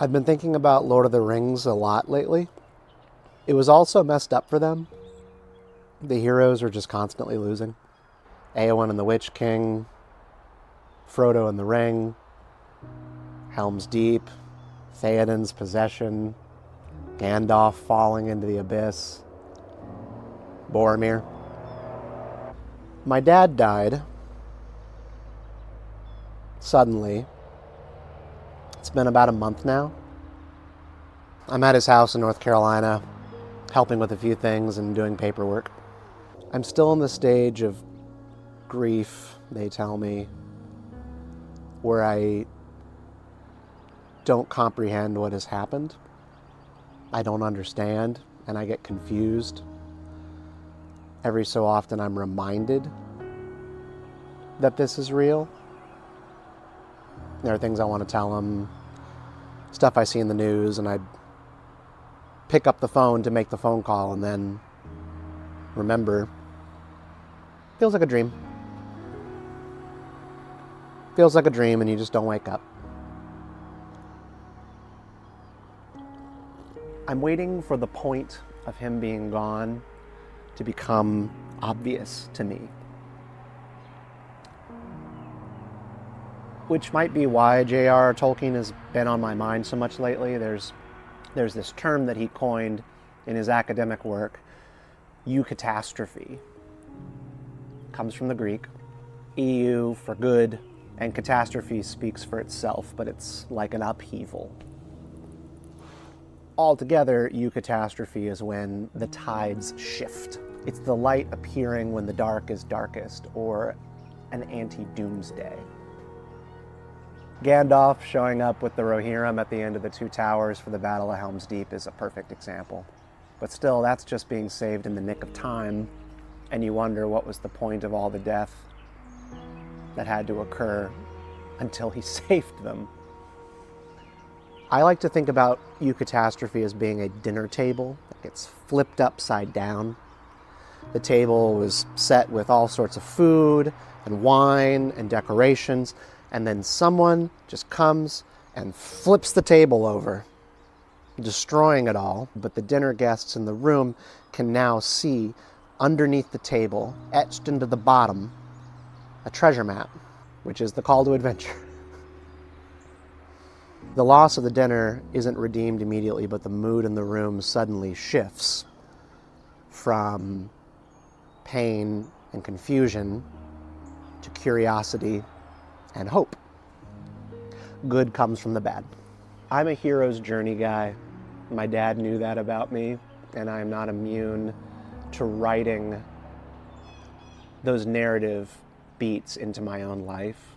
I've been thinking about Lord of the Rings a lot lately. It was all so messed up for them. The heroes were just constantly losing. Eowyn and the Witch King, Frodo and the Ring, Helm's Deep, Theoden's possession, Gandalf falling into the abyss, Boromir. My dad died suddenly. It's been about a month now. I'm at his house in North Carolina, helping with a few things and doing paperwork. I'm still in the stage of grief, they tell me, where I don't comprehend what has happened. I don't understand, and I get confused. Every so often I'm reminded that this is real. There are things I want to tell him, stuff I see in the news, and I pick up the phone to make the phone call and then remember. Feels like a dream. Feels like a dream and you just don't wake up. I'm waiting for the point of him being gone to become obvious to me. Which might be why J.R.R. Tolkien has been on my mind so much lately. There's this term that he coined in his academic work, Eucatastrophe. Comes from the Greek. EU for good, and catastrophe speaks for itself, but it's like an upheaval. Altogether, Eucatastrophe is when the tides shift. It's the light appearing when the dark is darkest, or an anti-doomsday. Gandalf showing up with the Rohirrim at the end of the Two Towers for the Battle of Helm's Deep is a perfect example. But still, that's just being saved in the nick of time, and you wonder what was the point of all the death that had to occur until he saved them. I like to think about Eucatastrophe as being a dinner table that gets flipped upside down. The table was set with all sorts of food and wine and decorations, and then someone just comes and flips the table over, destroying it all. But the dinner guests in the room can now see underneath the table, etched into the bottom, a treasure map, which is the call to adventure. The loss of the dinner isn't redeemed immediately, but the mood in the room suddenly shifts from pain and confusion to curiosity and hope. Good comes from the bad. I'm a hero's journey guy. My dad knew that about me, and I am not immune to writing those narrative beats into my own life.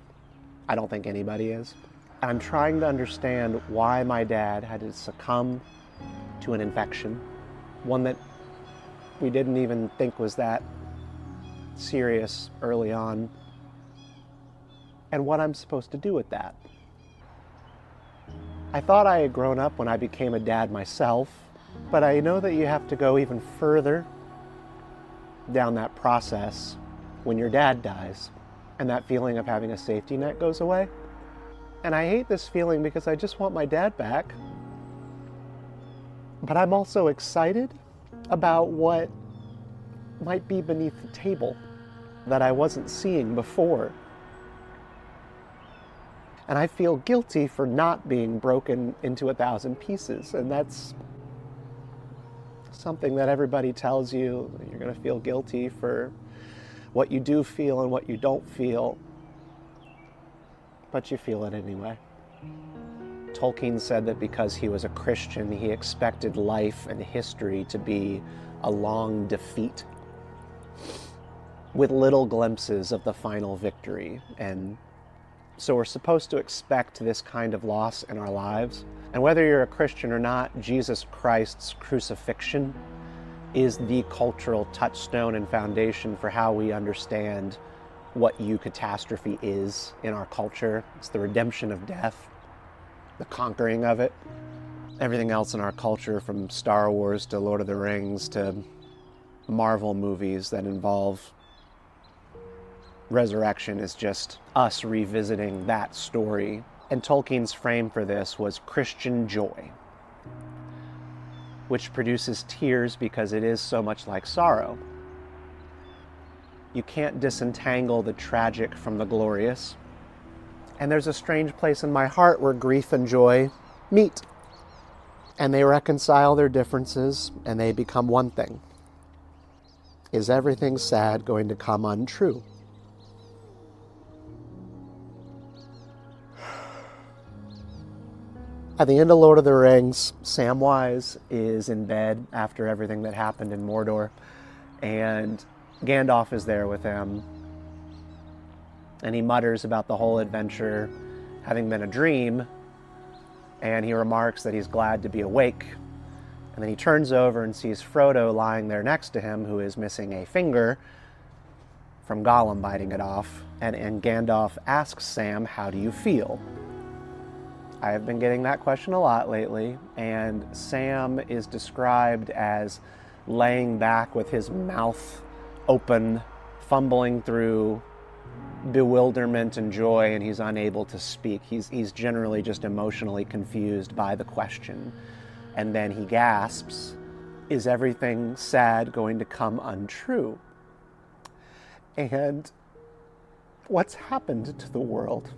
I don't think anybody is. I'm trying to understand why my dad had to succumb to an infection, one that we didn't even think was that serious early on, and what I'm supposed to do with that. I thought I had grown up when I became a dad myself, but I know that you have to go even further down that process when your dad dies, and that feeling of having a safety net goes away. And I hate this feeling because I just want my dad back. But I'm also excited about what might be beneath the table that I wasn't seeing before. And I feel guilty for not being broken into 1,000 pieces. And that's something that everybody tells you. You're going to feel guilty for what you do feel and what you don't feel. But you feel it anyway. Tolkien said that because he was a Christian, he expected life and history to be a long defeat with little glimpses of the final victory. And so we're supposed to expect this kind of loss in our lives. And whether you're a Christian or not, Jesus Christ's crucifixion is the cultural touchstone and foundation for how we understand what Eucatastrophe is in our culture. It's the redemption of death, the conquering of it. Everything else in our culture, from Star Wars to Lord of the Rings to Marvel movies that involve resurrection, is just us revisiting that story And Tolkien's frame for this was Christian joy, which produces tears because it is so much like sorrow. You can't disentangle the tragic from the glorious. And there's a strange place in my heart where grief and joy meet. And they reconcile their differences, and they become one thing. Is everything sad going to come untrue? At the end of Lord of the Rings, Samwise is in bed after everything that happened in Mordor, and Gandalf is there with him, and he mutters about the whole adventure having been a dream, and he remarks that he's glad to be awake. And then he turns over and sees Frodo lying there next to him, who is missing a finger from Gollum biting it off. And Gandalf asks Sam, "How do you feel?" I have been getting that question a lot lately, and Sam is described as laying back with his mouth open, fumbling through bewilderment and joy, and he's unable to speak. He's generally just emotionally confused by the question. And then he gasps, "Is everything sad going to come untrue?" And what's happened to the world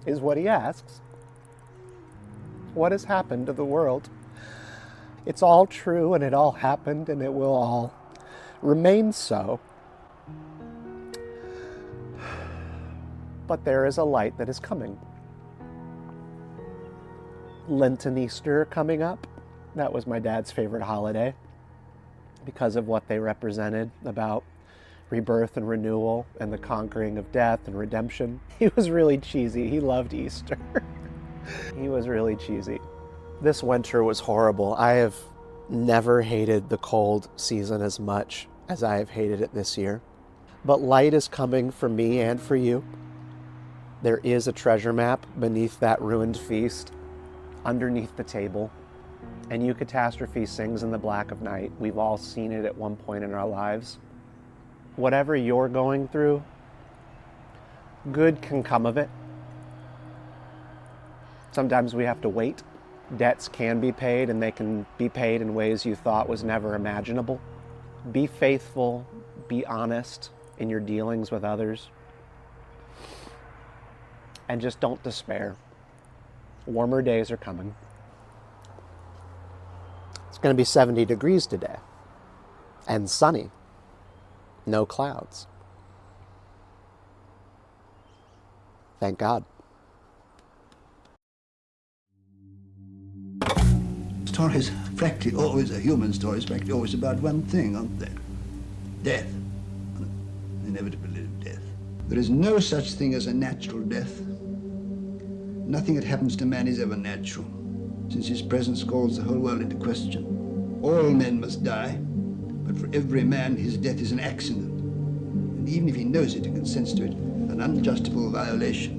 is what he asks. What has happened to the world? It's all true, and it all happened, and it will all remain so. But there is a light that is coming. Lent and Easter are coming up. That was my dad's favorite holiday because of what they represented about rebirth and renewal and the conquering of death and redemption. He was really cheesy. He loved Easter. He was really cheesy. This winter was horrible. I have never hated the cold season as much as I have hated it this year. But light is coming for me and for you. There is a treasure map beneath that ruined feast, underneath the table. And Eucatastrophe sings in the black of night. We've all seen it at one point in our lives. Whatever you're going through, good can come of it. Sometimes we have to wait. Debts can be paid, and they can be paid in ways you thought was never imaginable. Be faithful, be honest in your dealings with others. And just don't despair. Warmer days are coming. It's going to be 70 degrees today. And sunny. No clouds. Thank God. Stories, practically always, a human story is practically always about one thing, aren't they? Death. The inevitability of death. There is no such thing as a natural death. Nothing that happens to man is ever natural, since his presence calls the whole world into question. All men must die, but for every man, his death is an accident. And even if he knows it and consents to it, an unjustifiable violation.